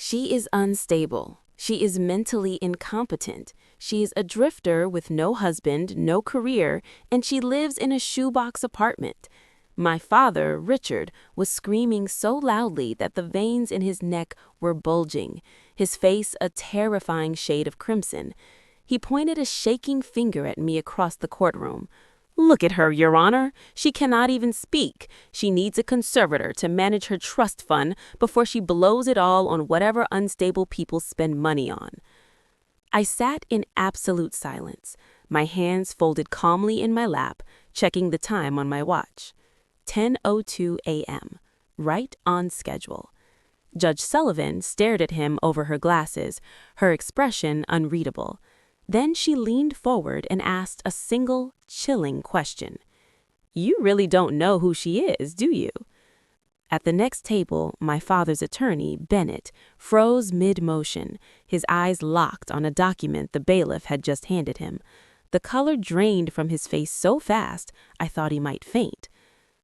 She is unstable. She is mentally incompetent. She's a drifter with no husband, no career, and she lives in a shoebox apartment. My father, Richard, was screaming so loudly that the veins in his neck were bulging, his face a terrifying shade of crimson. He pointed a shaking finger at me across the courtroom. "Look at her, Your Honor. She cannot even speak. She needs a conservator to manage her trust fund before she blows it all on whatever unstable people spend money on." I sat in absolute silence, my hands folded calmly in my lap, checking the time on my watch. 10:02 a.m., right on schedule. Judge Sullivan stared at him over her glasses, her expression unreadable. Then she leaned forward and asked a single, chilling question. "You really don't know who she is, do you?" At the next table, my father's attorney, Bennett, froze mid-motion, his eyes locked on a document the bailiff had just handed him. The color drained from his face so fast, I thought he might faint.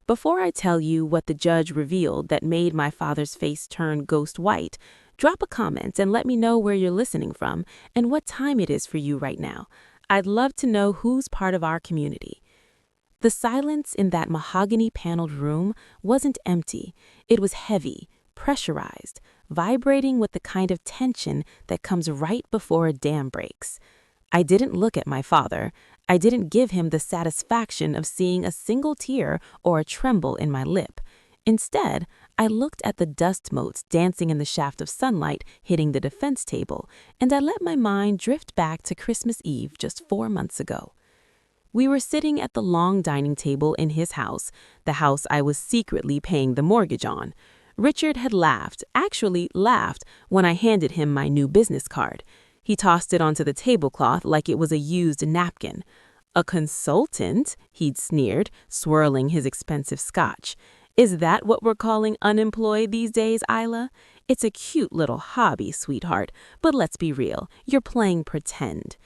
Before I tell you what the judge revealed that made my father's face turn ghost white, drop a comment and let me know where you're listening from and what time it is for you right now. I'd love to know who's part of our community. The silence in that mahogany-paneled room wasn't empty. It was heavy, pressurized, vibrating with the kind of tension that comes right before a dam breaks. I didn't look at my father. I didn't give him the satisfaction of seeing a single tear or a tremble in my lip. Instead, I looked at the dust motes dancing in the shaft of sunlight hitting the defense table, and I let my mind drift back to Christmas Eve just 4 months ago. We were sitting at the long dining table in his house, the house I was secretly paying the mortgage on. Richard had laughed, actually laughed, when I handed him my new business card. He tossed it onto the tablecloth like it was a used napkin. "A consultant?" he'd sneered, swirling his expensive scotch. "Is that what we're calling unemployed these days, Isla? It's a cute little hobby, sweetheart, but let's be real, you're playing pretend."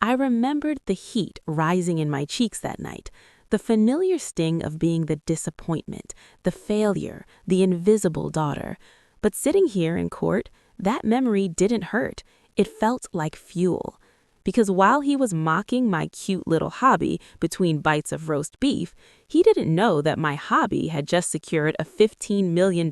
I remembered the heat rising in my cheeks that night, the familiar sting of being the disappointment, the failure, the invisible daughter. But sitting here in court, that memory didn't hurt. It felt like fuel. Because while he was mocking my cute little hobby between bites of roast beef, he didn't know that my hobby had just secured a $15 million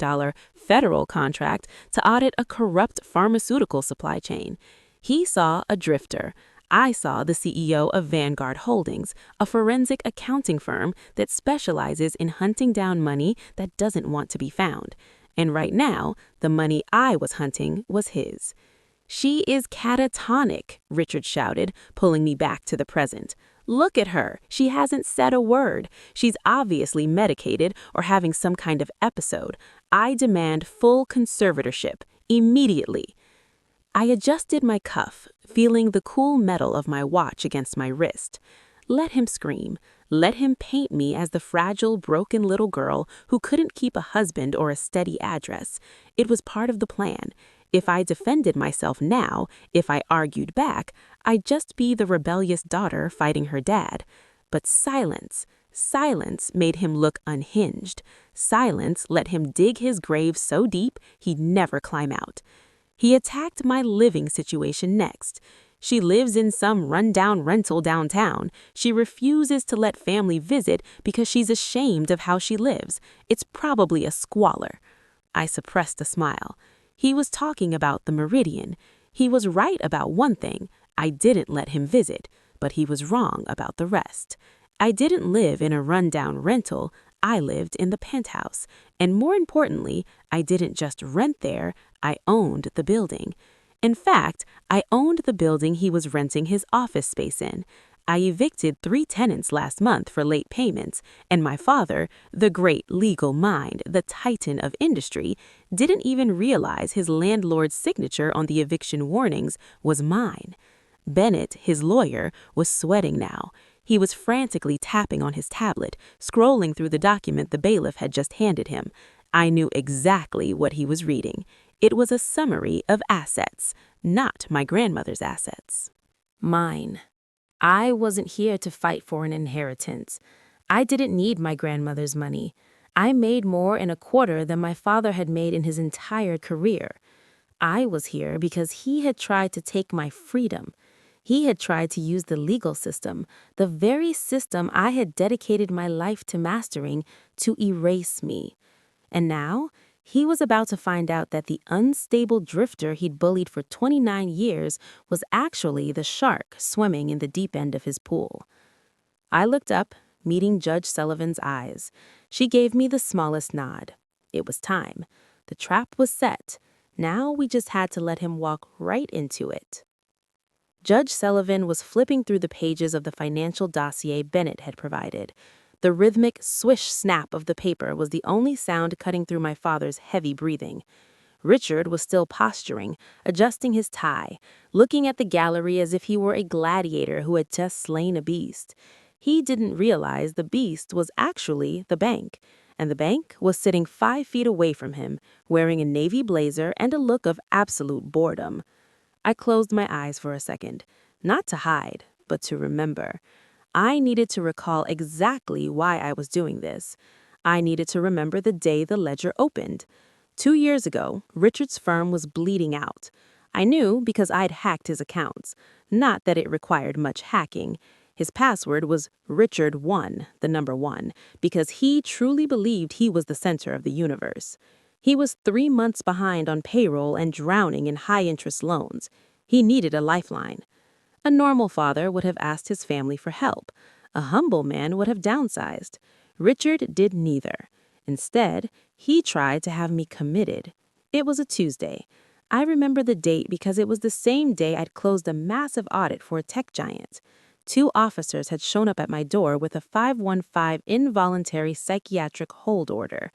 federal contract to audit a corrupt pharmaceutical supply chain. He saw a drifter. I saw the CEO of Vanguard Holdings, a forensic accounting firm that specializes in hunting down money that doesn't want to be found. And right now, the money I was hunting was his. "She is catatonic," Richard shouted, pulling me back to the present. "Look at her. She hasn't said a word. She's obviously medicated or having some kind of episode. I demand full conservatorship, immediately." I adjusted my cuff, feeling the cool metal of my watch against my wrist. Let him scream. Let him paint me as the fragile, broken little girl who couldn't keep a husband or a steady address. It was part of the plan. If I defended myself now, if I argued back, I'd just be the rebellious daughter fighting her dad. But silence made him look unhinged. Silence let him dig his grave so deep he'd never climb out. He attacked my living situation next. "She lives in some rundown rental downtown. She refuses to let family visit because she's ashamed of how she lives. It's probably a squalor." I suppressed a smile. He was talking about the Meridian. He was right about one thing. I didn't let him visit, but he was wrong about the rest. I didn't live in a rundown rental. I lived in the penthouse. And more importantly, I didn't just rent there, I owned the building. In fact, I owned the building he was renting his office space in. I evicted 3 tenants last month for late payments, and my father, the great legal mind, the titan of industry, didn't even realize his landlord's signature on the eviction warnings was mine. Bennett, his lawyer, was sweating now. He was frantically tapping on his tablet, scrolling through the document the bailiff had just handed him. I knew exactly what he was reading. It was a summary of assets, not my grandmother's assets. Mine. I wasn't here to fight for an inheritance. I didn't need my grandmother's money. I made more in a quarter than my father had made in his entire career. I was here because he had tried to take my freedom. He had tried to use the legal system, the very system I had dedicated my life to mastering, to erase me. And now, he was about to find out that the unstable drifter he'd bullied for 29 years was actually the shark swimming in the deep end of his pool. I looked up, meeting Judge Sullivan's eyes. She gave me the smallest nod. It was time. The trap was set. Now we just had to let him walk right into it. Judge Sullivan was flipping through the pages of the financial dossier Bennett had provided. The rhythmic swish-snap of the paper was the only sound cutting through my father's heavy breathing. Richard was still posturing, adjusting his tie, looking at the gallery as if he were a gladiator who had just slain a beast. He didn't realize the beast was actually the bank, and the bank was sitting 5 feet away from him, wearing a navy blazer and a look of absolute boredom. I closed my eyes for a second, not to hide, but to remember. I needed to recall exactly why I was doing this. I needed to remember the day the ledger opened. 2 years ago, Richard's firm was bleeding out. I knew because I'd hacked his accounts, not that it required much hacking. His password was Richard1, the number 1, because he truly believed he was the center of the universe. He was 3 months behind on payroll and drowning in high-interest loans. He needed a lifeline. A normal father would have asked his family for help. A humble man would have downsized. Richard did neither. Instead, he tried to have me committed. It was a Tuesday. I remember the date because it was the same day I'd closed a massive audit for a tech giant. 2 officers had shown up at my door with a 515 involuntary psychiatric hold order.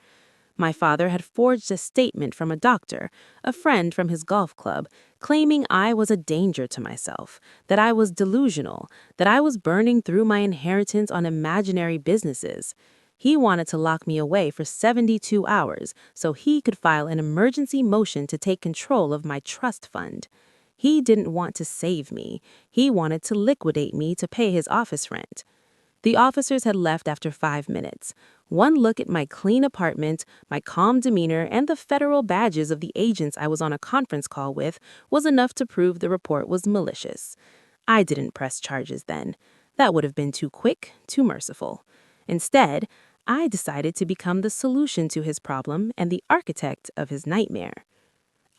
My father had forged a statement from a doctor, a friend from his golf club, claiming I was a danger to myself, that I was delusional, that I was burning through my inheritance on imaginary businesses. He wanted to lock me away for 72 hours so he could file an emergency motion to take control of my trust fund. He didn't want to save me. He wanted to liquidate me to pay his office rent. The officers had left after 5 minutes. One look at my clean apartment, my calm demeanor, and the federal badges of the agents I was on a conference call with was enough to prove the report was malicious. I didn't press charges then. That would have been too quick, too merciful. Instead, I decided to become the solution to his problem and the architect of his nightmare.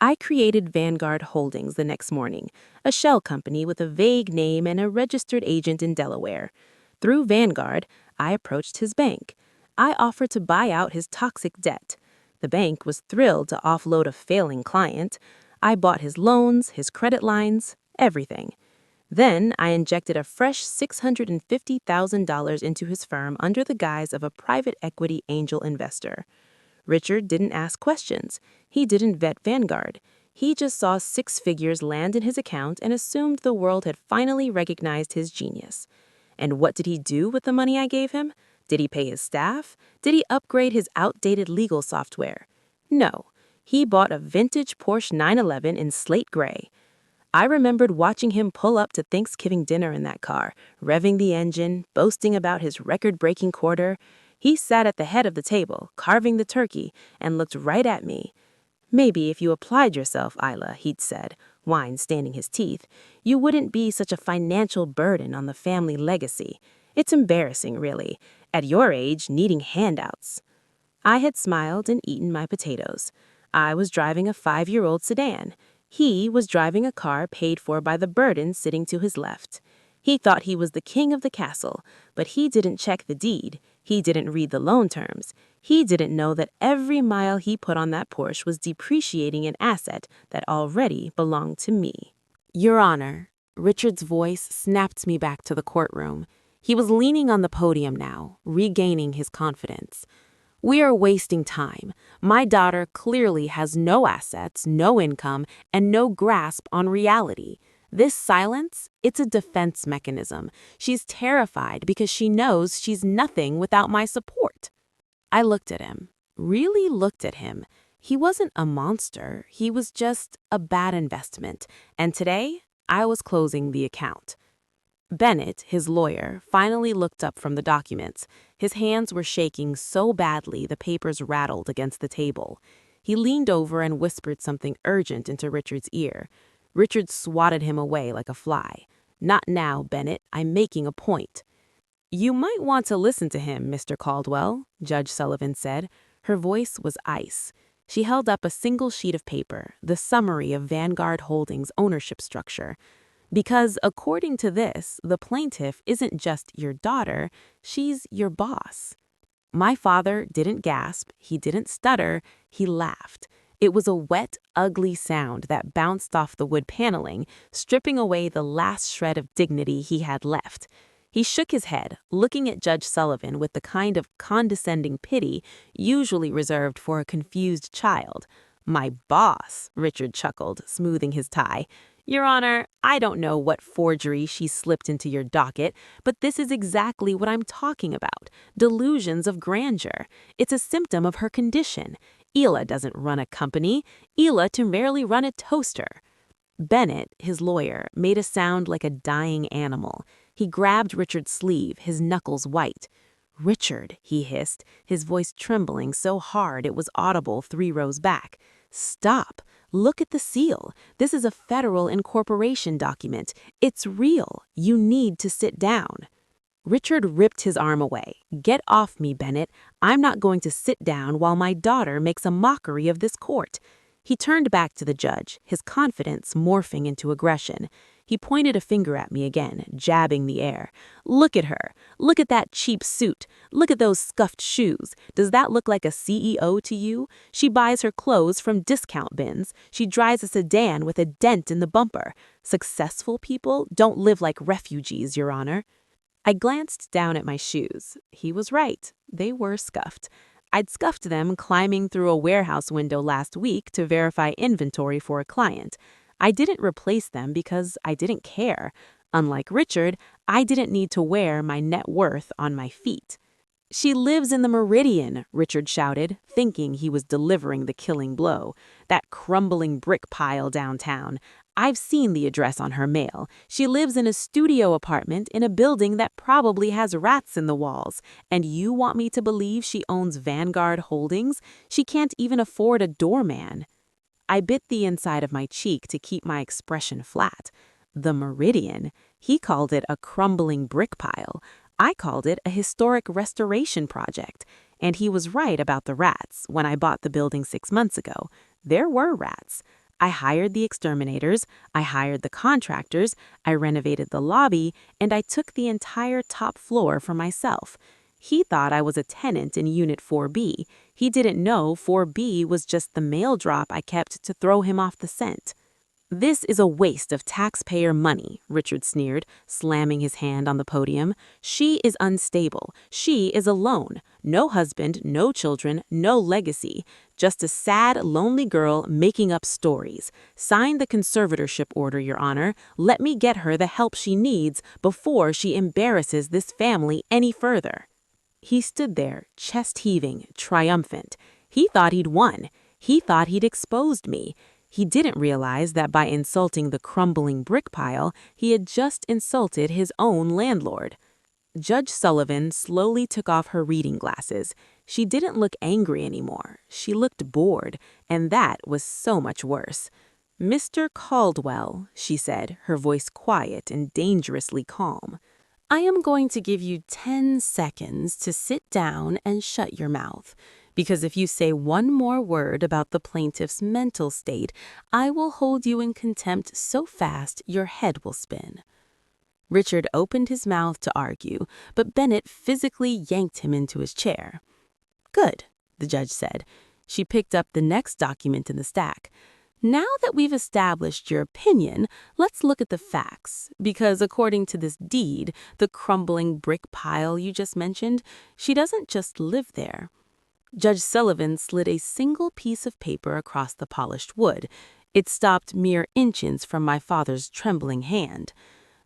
I created Vanguard Holdings the next morning, a shell company with a vague name and a registered agent in Delaware. Through Vanguard, I approached his bank. I offered to buy out his toxic debt. The bank was thrilled to offload a failing client. I bought his loans, his credit lines, everything. Then I injected a fresh $650,000 into his firm under the guise of a private equity angel investor. Richard didn't ask questions. He didn't vet Vanguard. He just saw 6 figures land in his account and assumed the world had finally recognized his genius. And what did he do with the money I gave him? Did he pay his staff? Did he upgrade his outdated legal software? No. He bought a vintage Porsche 911 in slate gray. I remembered watching him pull up to Thanksgiving dinner in that car, revving the engine, boasting about his record-breaking quarter. He sat at the head of the table, carving the turkey, and looked right at me. "Maybe if you applied yourself, Isla," he'd said, wine staining his teeth, "you wouldn't be such a financial burden on the family legacy. It's embarrassing, really, at your age, needing handouts." I had smiled and eaten my potatoes. I was driving a 5-year-old sedan. He was driving a car paid for by the burden sitting to his left. He thought he was the king of the castle, but he didn't check the deed. He didn't read the loan terms. He didn't know that every mile he put on that Porsche was depreciating an asset that already belonged to me. "Your Honor," Richard's voice snapped me back to the courtroom. He was leaning on the podium now, regaining his confidence. "We are wasting time. My daughter clearly has no assets, no income, and no grasp on reality. This silence, it's a defense mechanism. She's terrified because she knows she's nothing without my support." I looked at him, really looked at him. He wasn't a monster. He was just a bad investment. And today, I was closing the account. Bennett, his lawyer, finally looked up from the documents. His hands were shaking so badly the papers rattled against the table. He leaned over and whispered something urgent into Richard's ear. Richard swatted him away like a fly. "Not now, Bennett. I'm making a point." "You might want to listen to him, Mr. Caldwell," Judge Sullivan said. Her voice was ice. She held up a single sheet of paper, the summary of Vanguard Holdings' ownership structure. "Because according to this, the plaintiff isn't just your daughter, she's your boss." My father didn't gasp, he didn't stutter, he laughed. It was a wet, ugly sound that bounced off the wood paneling, stripping away the last shred of dignity he had left. He shook his head, looking at Judge Sullivan with the kind of condescending pity usually reserved for a confused child. "My boss," Richard chuckled, smoothing his tie. "Your Honor, I don't know what forgery she slipped into your docket, but this is exactly what I'm talking about. Delusions of grandeur. It's a symptom of her condition. Ela doesn't run a company. Ela to merely run a toaster." Bennett, his lawyer, made a sound like a dying animal. He grabbed Richard's sleeve, his knuckles white. "Richard," he hissed, his voice trembling so hard it was audible 3 rows back. "Stop. Look at the seal. This is a federal incorporation document. It's real. You need to sit down." Richard ripped his arm away. "Get off me, Bennett. I'm not going to sit down while my daughter makes a mockery of this court." He turned back to the judge, his confidence morphing into aggression. He pointed a finger at me again, jabbing the air. "Look at her. Look at that cheap suit. Look at those scuffed shoes. Does that look like a CEO to you? She buys her clothes from discount bins. She drives a sedan with a dent in the bumper. Successful people don't live like refugees, Your Honor." I glanced down at my shoes. He was right. They were scuffed. I'd scuffed them climbing through a warehouse window last week to verify inventory for a client. I didn't replace them because I didn't care. Unlike Richard, I didn't need to wear my net worth on my feet. "She lives in the Meridian," Richard shouted, thinking he was delivering the killing blow. "That crumbling brick pile downtown. I've seen the address on her mail. She lives in a studio apartment in a building that probably has rats in the walls. And you want me to believe she owns Vanguard Holdings? She can't even afford a doorman." I bit the inside of my cheek to keep my expression flat. The Meridian? He called it a crumbling brick pile. I called it a historic restoration project. And he was right about the rats when I bought the building 6 months ago. There were rats. I hired the exterminators, I hired the contractors, I renovated the lobby, and I took the entire top floor for myself. He thought I was a tenant in Unit 4B. He didn't know 4B was just the mail drop I kept to throw him off the scent. "This is a waste of taxpayer money," Richard sneered, slamming his hand on the podium. "She is unstable. She is alone. No husband, no children, no legacy. Just a sad, lonely girl making up stories. Sign the conservatorship order, Your Honor. Let me get her the help she needs before she embarrasses this family any further." He stood there, chest heaving, triumphant. He thought he'd won. He thought he'd exposed me. He didn't realize that by insulting the crumbling brick pile, he had just insulted his own landlord. Judge Sullivan slowly took off her reading glasses. She didn't look angry anymore. She looked bored, and that was so much worse. "Mr. Caldwell," she said, her voice quiet and dangerously calm, "I am going to give you 10 seconds to sit down and shut your mouth. Because if you say one more word about the plaintiff's mental state, I will hold you in contempt so fast your head will spin." Richard opened his mouth to argue, but Bennett physically yanked him into his chair. "Good," the judge said. She picked up the next document in the stack. "Now that we've established your opinion, let's look at the facts. Because according to this deed, the crumbling brick pile you just mentioned, she doesn't just live there." Judge Sullivan slid a single piece of paper across the polished wood. It stopped mere inches from my father's trembling hand.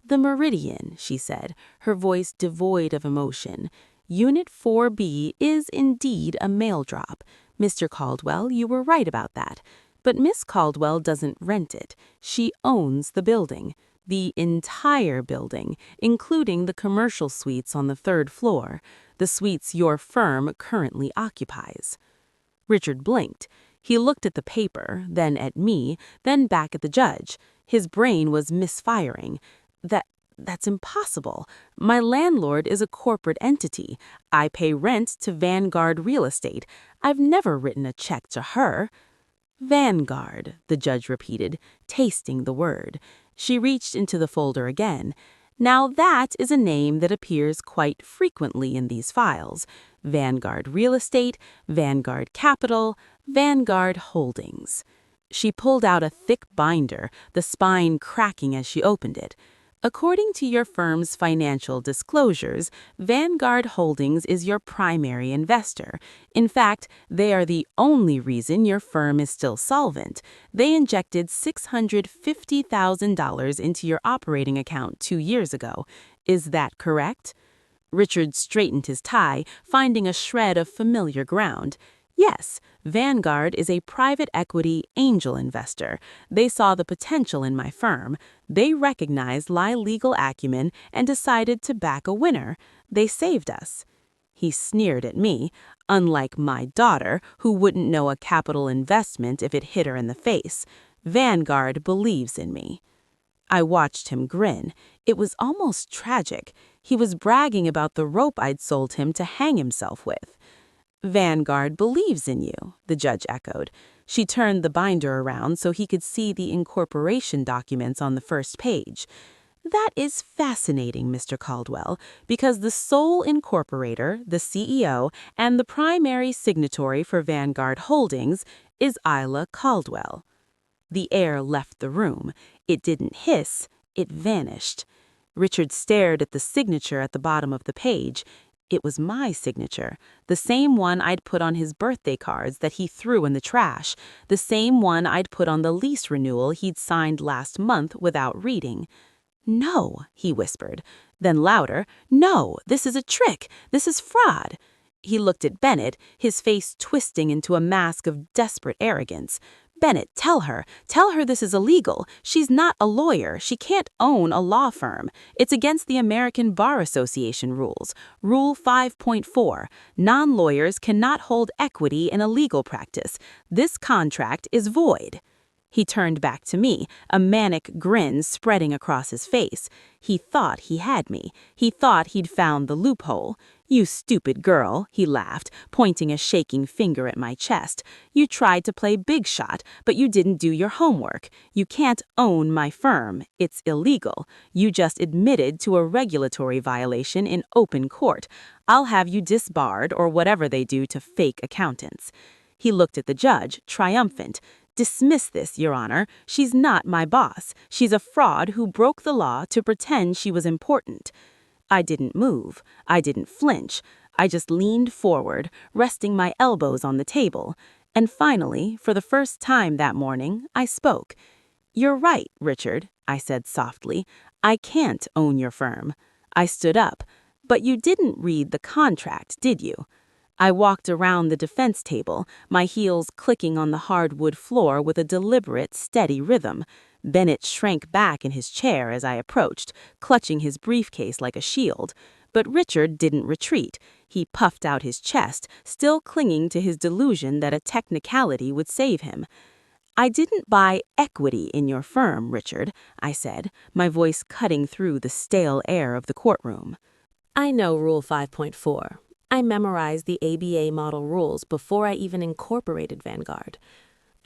"The Meridian," she said, her voice devoid of emotion. "Unit 4B is indeed a mail drop. Mr. Caldwell, you were right about that. But Miss Caldwell doesn't rent it. She owns the building. The entire building, including the commercial suites on the 3rd floor, the suites your firm currently occupies." Richard blinked. He looked at the paper, then at me, then back at the judge. His brain was misfiring. That's impossible. My landlord is a corporate entity. I pay rent to Vanguard Real Estate. I've never written a check to her. Vanguard, the judge repeated, tasting the word. She reached into the folder again. Now that is a name that appears quite frequently in these files. Vanguard Real Estate, Vanguard Capital, Vanguard Holdings. She pulled out a thick binder, the spine cracking as she opened it. According to your firm's financial disclosures, Vanguard Holdings is your primary investor. In fact, they are the only reason your firm is still solvent. They injected $650,000 into your operating account 2 years ago. Is that correct? Richard straightened his tie, finding a shred of familiar ground. Yes, Vanguard is a private equity angel investor. They saw the potential in my firm. They recognized my legal acumen and decided to back a winner. They saved us. He sneered at me, unlike my daughter, who wouldn't know a capital investment if it hit her in the face. Vanguard believes in me. I watched him grin. It was almost tragic. He was bragging about the rope I'd sold him to hang himself with. Vanguard believes in you, the judge echoed. She turned the binder around so he could see the incorporation documents on the first page. That is fascinating, Mr. Caldwell, because the sole incorporator, the CEO, and the primary signatory for Vanguard Holdings is Isla Caldwell. The air left the room. It didn't hiss, it vanished. Richard stared at the signature at the bottom of the page. It was my signature, the same one I'd put on his birthday cards that he threw in the trash, the same one I'd put on the lease renewal he'd signed last month without reading. "No," he whispered. Then louder, "No, this is a trick. This is fraud." He looked at Bennett, his face twisting into a mask of desperate arrogance. "Bennett, tell her this is illegal. She's not a lawyer. She can't own a law firm. It's against the American Bar Association rules. Rule 5.4. Non-lawyers cannot hold equity in a legal practice. This contract is void." He turned back to me, a manic grin spreading across his face. He thought he had me. He thought he'd found the loophole. "You stupid girl," he laughed, pointing a shaking finger at my chest. "You tried to play big shot, but you didn't do your homework. You can't own my firm. It's illegal. You just admitted to a regulatory violation in open court. I'll have you disbarred or whatever they do to fake accountants." He looked at the judge, triumphant. "Dismiss this, Your Honor. She's not my boss. She's a fraud who broke the law to pretend she was important." I didn't move. I didn't flinch. I just leaned forward, resting my elbows on the table. And finally, for the first time that morning, I spoke. "You're right, Richard," I said softly. "I can't own your firm." I stood up. "But you didn't read the contract, did you?" I walked around the defense table, my heels clicking on the hardwood floor with a deliberate, steady rhythm. Bennett shrank back in his chair as I approached, clutching his briefcase like a shield. But Richard didn't retreat. He puffed out his chest, still clinging to his delusion that a technicality would save him. "I didn't buy equity in your firm, Richard," I said, my voice cutting through the stale air of the courtroom. "I know Rule 5.4. I memorized the ABA model rules before I even incorporated Vanguard."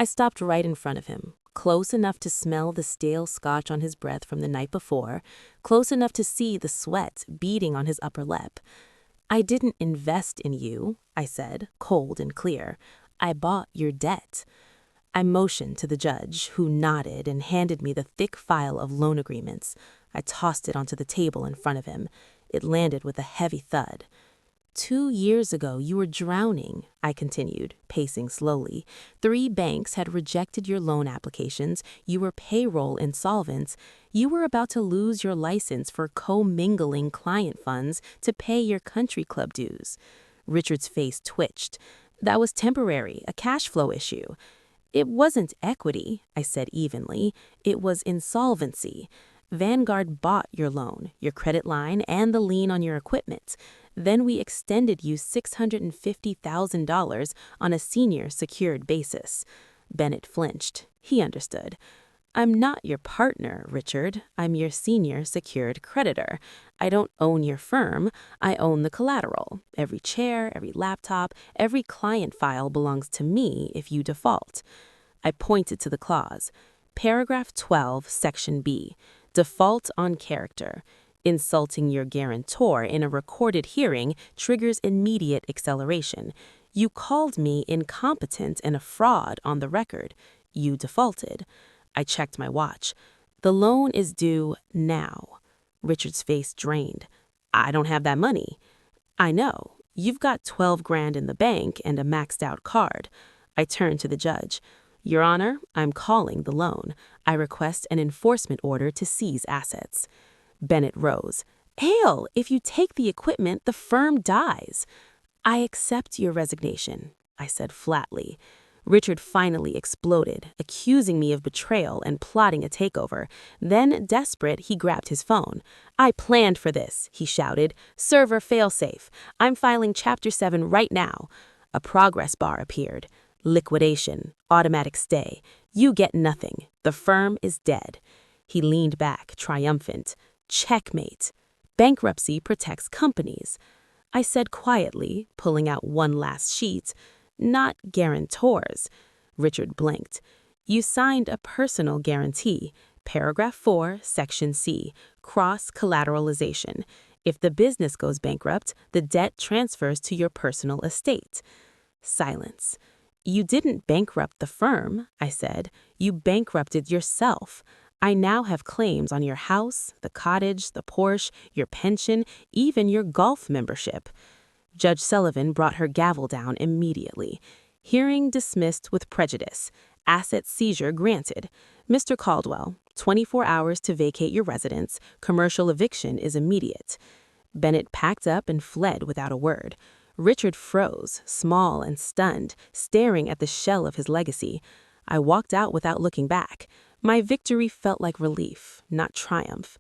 I stopped right in front of him, close enough to smell the stale scotch on his breath from the night before, close enough to see the sweat beading on his upper lip. "I didn't invest in you," I said, cold and clear. "I bought your debt." I motioned to the judge, who nodded and handed me the thick file of loan agreements. I tossed it onto the table in front of him. It landed with a heavy thud. "2 years ago, you were drowning," I continued, pacing slowly. 3 banks had rejected your loan applications. You were payroll insolvent. You were about to lose your license for commingling client funds to pay your country club dues. Richard's face twitched. "That was temporary, a cash flow issue." "It wasn't equity," I said evenly. "It was insolvency. Vanguard bought your loan, your credit line, and the lien on your equipment. Then we extended you $650,000 on a senior secured basis. Bennett flinched. He understood. I'm not your partner, Richard. I'm your senior secured creditor. I don't own your firm. I own the collateral. Every chair, every laptop, every client file belongs to me if you default. I pointed to the clause. Paragraph 12, Section B. Default on character. Insulting your guarantor in a recorded hearing triggers immediate acceleration. You called me incompetent and a fraud on the record. You defaulted. I checked my watch. The loan is due now. Richard's face drained. I don't have that money. I know. You've got 12 grand in the bank and a maxed out card. I turned to the judge. Your Honor, I'm calling the loan. I request an enforcement order to seize assets. Bennett rose. Hale, if you take the equipment, the firm dies. I accept your resignation, I said flatly. Richard finally exploded, accusing me of betrayal and plotting a takeover. Then, desperate, he grabbed his phone. I planned for this, he shouted. Server failsafe. I'm filing Chapter 7 right now. A progress bar appeared. Liquidation. Automatic stay. You get nothing. The firm is dead. He leaned back, triumphant. Checkmate. Bankruptcy protects companies. I said quietly, pulling out one last sheet. Not guarantors. Richard blinked. You signed a personal guarantee. Paragraph 4, Section C. Cross-collateralization. If the business goes bankrupt, the debt transfers to your personal estate. Silence. You didn't bankrupt the firm, I said. You bankrupted yourself. I now have claims on your house, the cottage, the Porsche, your pension, even your golf membership. Judge Sullivan brought her gavel down immediately. Hearing dismissed with prejudice. Asset seizure granted. Mr. Caldwell, 24 hours to vacate your residence. Commercial eviction is immediate. Bennett packed up and fled without a word. Richard froze, small and stunned, staring at the shell of his legacy. I walked out without looking back. My victory felt like relief, not triumph.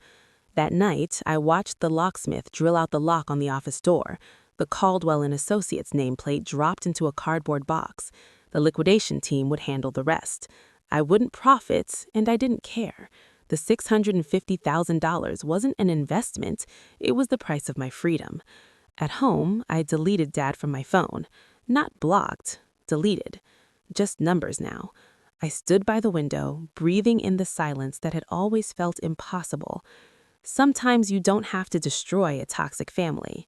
That night, I watched the locksmith drill out the lock on the office door. The Caldwell and Associates nameplate dropped into a cardboard box. The liquidation team would handle the rest. I wouldn't profit, and I didn't care. The $650,000 wasn't an investment. It was the price of my freedom. At home, I deleted Dad from my phone. Not blocked, deleted. Just numbers now. I stood by the window, breathing in the silence that had always felt impossible. Sometimes you don't have to destroy a toxic family.